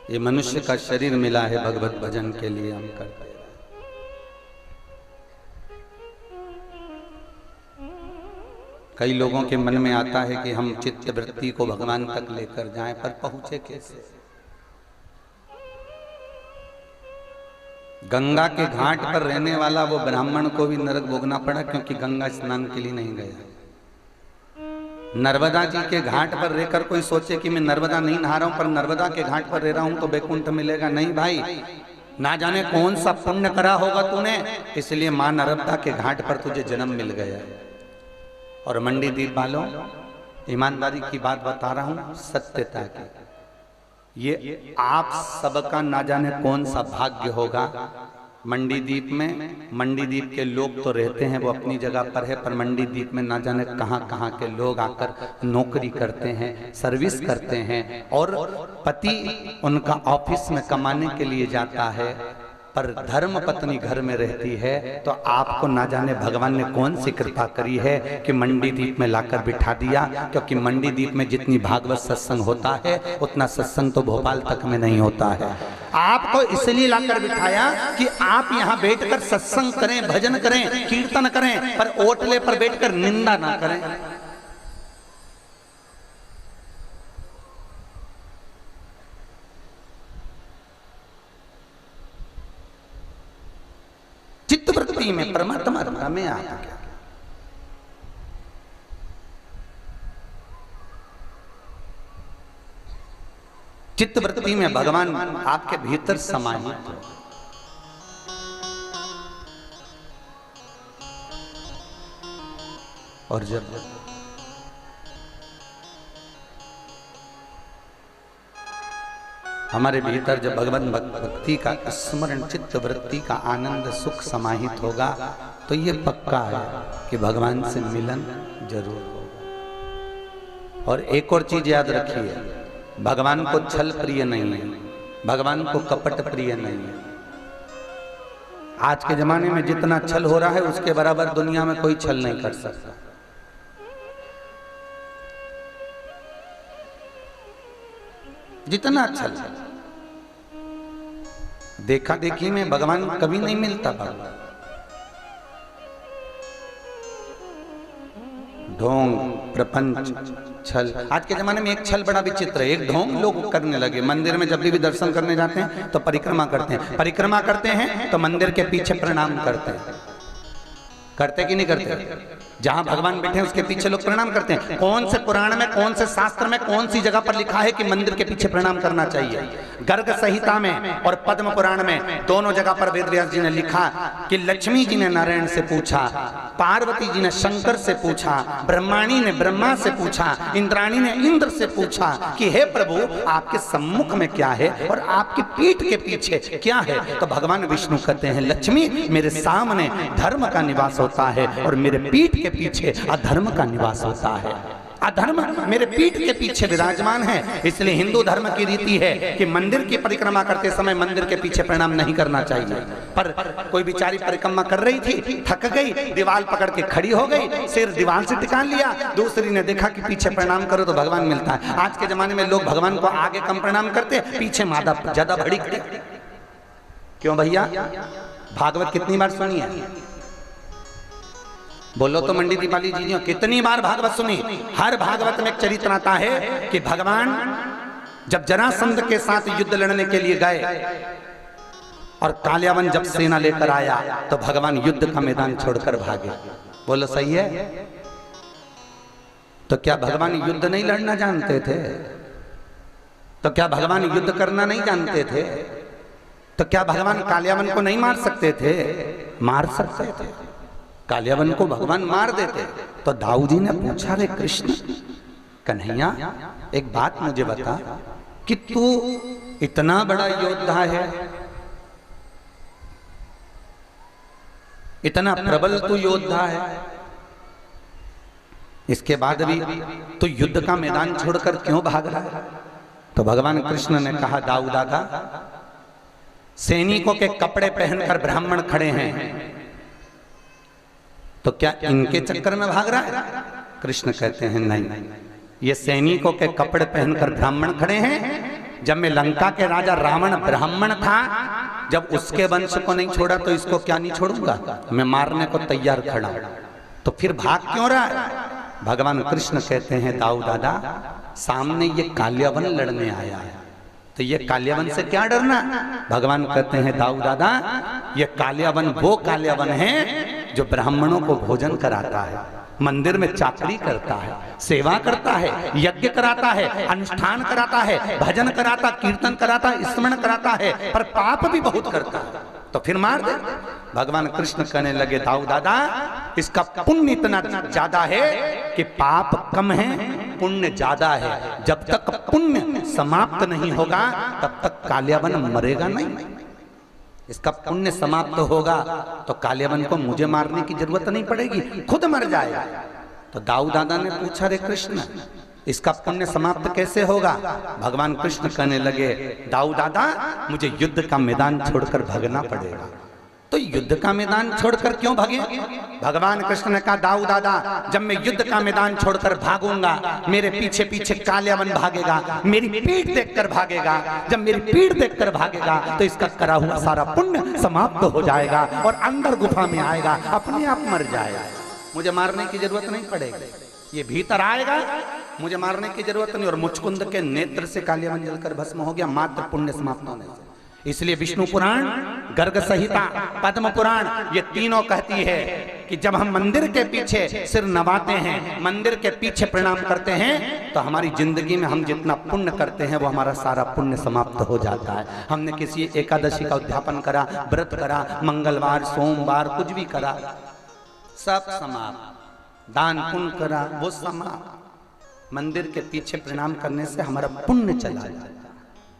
ये मनुष्य का शरीर मिला है भगवत भजन के लिए, हम करते हैं। कई लोगों के मन में आता है कि हम चित्त वृत्ति को भगवान तक लेकर जाएं, पर पहुंचे कैसे? गंगा के घाट पर रहने वाला वो ब्राह्मण को भी नरक भोगना पड़ा, क्योंकि गंगा स्नान के लिए नहीं गया। नर्मदा जी के घाट पर रहकर कोई सोचे कि मैं नर्मदा नहीं नहा रहा हूं, पर नर्मदा के घाट पर रह रहा हूं तो वैकुंठ मिलेगा, नहीं भाई, ना जाने कौन सा पुण्य करा होगा तूने, इसलिए मां नर्मदा के घाट पर तुझे जन्म मिल गया। और मंडी दीप वालों, ईमानदारी की बात बता रहा हूं, सत्यता की, ये आप सबका ना जाने कौन सा भाग्य होगा। मंडी द्वीप में, मंडी द्वीप के लोग तो रहते हैं, वो अपनी जगह पर है, पर मंडी द्वीप में ना जाने कहां कहां के लोग आकर नौकरी करते हैं, सर्विस करते हैं, और पति उनका ऑफिस में कमाने के लिए जाता है, पर धर्म पत्नी घर में रहती है। तो आपको ना जाने भगवान ने कौन सी कृपा करी है कि मंडी द्वीप में लाकर बिठा दिया, क्योंकि मंडी द्वीप में जितनी भागवत सत्संग होता है उतना सत्संग तो भोपाल तक में नहीं होता है। आपको इसलिए लाकर बिठाया कि आप यहाँ बैठकर सत्संग करें, भजन करें, कीर्तन करें, पर ओटले पर बैठकर निंदा ना करें। चित्तवृत्ति में परमात्मा में आ गया। चित्तवृत्ति में भगवान आपके भीतर समाहित हो। और जब हमारे भीतर जब भगवान भक्ति का स्मरण, चित्त वृत्ति का आनंद, सुख समाहित होगा, तो ये पक्का है कि भगवान से मिलन जरूर होगा। और एक और चीज याद रखिए, भगवान को छल प्रिय नहीं है, भगवान को कपट प्रिय नहीं है। आज के जमाने में जितना छल हो रहा है उसके बराबर दुनिया में कोई छल नहीं कर सकता। जितना छल, देखा देखी में भगवान कभी नहीं मिलता। भगवान ढोंग, प्रपंच, छल। आज के जमाने में एक छल बड़ा विचित्र है, एक ढोंग लोग करने लगे। मंदिर में जब भी दर्शन करने जाते हैं तो परिक्रमा करते हैं, परिक्रमा करते हैं तो मंदिर के पीछे प्रणाम करते हैं। करते कि नहीं करते? जहां भगवान बैठे हैं उसके पीछे लोग प्रणाम करते हैं। कौन से पुराण में, कौन से शास्त्र में, कौन सी जगह पर लिखा है कि मंदिर के पीछे प्रणाम करना चाहिए? गर्ग संहिता में और पद्म पुराण में दोनों जगह पर वेदव्यास जी ने लिखा कि लक्ष्मी जी ने नारायण से पूछा, पार्वती जी ने शंकर से पूछा, ब्रह्माणी ने ब्रह्मा से पूछा, इंद्राणी ने इंद्र से पूछा कि हे प्रभु, आपके सम्मुख में क्या है और आपकी पीठ के पीछे क्या है? तो भगवान विष्णु कहते हैं, लक्ष्मी मेरे सामने धर्म का निवास होता है और मेरे पीठ के पीछे अधर्म का निवास होता है। अधर्म मेरे पीठ के पीछे विराजमान है। इसलिए हिंदू धर्म की रीति है कि मंदिर की परिक्रमा करते समय मंदिर के पीछे प्रणाम नहीं करना चाहिए। पर कोई बेचारी परिक्रमा कर रही थी, थक गई, दीवार पकड़ के खड़ी हो गई, सिर दीवार से टिका लिया, दूसरी ने देखा कि पीछे प्रणाम करो तो भगवान मिलता है। आज के जमाने में लोग भगवान को आगे कम प्रणाम करते, पीछे मादा ज्यादा भड़कते। क्यों भैया? भागवत कितनी बार सुनी है? बोलो तो मंडी दीपाली जी, कितनी बार भागवत सुनी? हर भागवत में एक चरित्र आता है कि भगवान जब जरासंध के साथ युद्ध लड़ने के लिए गए और कालियावन जब सेना लेकर आया तो भगवान युद्ध का मैदान छोड़कर भागे। बोलो सही है? तो क्या भगवान युद्ध नहीं लड़ना जानते थे? तो क्या भगवान युद्ध करना नहीं जानते थे? तो क्या भगवान कालियावन को नहीं मार सकते थे? मार सकते थे। कालियावन को भगवान मार देते। तो दाऊ जी ने पूछा, रे कृष्ण कन्हैया, एक बात मुझे बता कि तू इतना बड़ा योद्धा है, इतना प्रबल तू योद्धा है, इसके बाद भी तू युद्ध का मैदान छोड़कर क्यों भाग रहा है? तो भगवान कृष्ण ने कहा, दाऊ दादा, सैनिकों के कपड़े पहनकर ब्राह्मण खड़े हैं, तो क्या इनके चक्कर में भाग रहा है? कृष्ण कहते हैं नहीं, ये सैनिकों के कपड़े पहनकर ब्राह्मण खड़े हैं जब मैं लंका के राजा रावण ब्राह्मण था, जब उसके वंश को नहीं छोड़ा तो इसको क्या नहीं छोड़ूंगा, मैं मारने को तैयार खड़ा हूं। तो फिर भाग क्यों रहा है? भगवान कृष्ण कहते हैं दाऊ दादा, सामने ये काल्यावन लड़ने आया है, तो ये काल्यावन से क्या डरना। भगवान कहते हैं दाऊ दादा, ये काल्यावन वो काल्यावन है जो ब्राह्मणों को भोजन कराता है, मंदिर में चाकरी करता है, सेवा करता है, यज्ञ कराता है, अनुष्ठान कराता है, भजन कराता, कीर्तन कराता, स्मरण कराता है, पर पाप भी बहुत करता है, तो फिर मार दे। भगवान कृष्ण कहने लगे दाऊ दादा, इसका पुण्य इतना ज्यादा है कि पाप कम है, पुण्य ज्यादा है। जब तक पुण्य समाप्त नहीं होगा तब तक काल्यावन मरेगा नहीं। इसका पुण्य समाप्त होगा तो काल्यावन को मुझे मारने की जरूरत नहीं पड़ेगी, खुद मर जाएगा। तो दाऊ दादा ने पूछा, रे कृष्ण, इसका पुण्य समाप्त कैसे होगा? भगवान कृष्ण कहने लगे, दाऊ दादा, मुझे युद्ध का मैदान छोड़कर भागना पड़ेगा। तो युद्ध का मैदान छोड़कर क्यों भागे? भगवान कृष्ण ने कहा, दाऊ दादा, जब मैं युद्ध का मैदान छोड़कर भागूंगा, मेरे पीछे पीछे काल्यावन भागेगा, मेरी पीठ देखकर भागेगा। जब मेरी पीठ देखकर भागेगा तो इसका करा हुआ सारा पुण्य समाप्त हो जाएगा और अंदर गुफा में आएगा, अपने आप मर जाएगा। मुझे मारने की जरूरत नहीं पड़ेगी, ये भीतर आएगा, मुझे मारने की जरूरत नहीं। और मुचकुंद के नेत्र से काल्यावन जलकर भस्म हो गया, मात्र पुण्य समाप्त होने से। इसलिए विष्णु पुराण, गर्ग संहिता, पद्म पुराण, ये तीनों कहती है कि जब हम मंदिर के पीछे सिर नवाते हैं, मंदिर के पीछे प्रणाम करते हैं, तो हमारी जिंदगी में हम जितना पुण्य करते हैं वो हमारा सारा पुण्य समाप्त हो जाता है। हमने किसी एकादशी का उद्यापन करा, व्रत करा, मंगलवार, सोमवार, कुछ भी करा, सब समाप्त। दान पुण्य करा, वो समाप्त। मंदिर के पीछे प्रणाम करने से हमारा पुण्य चला जाए।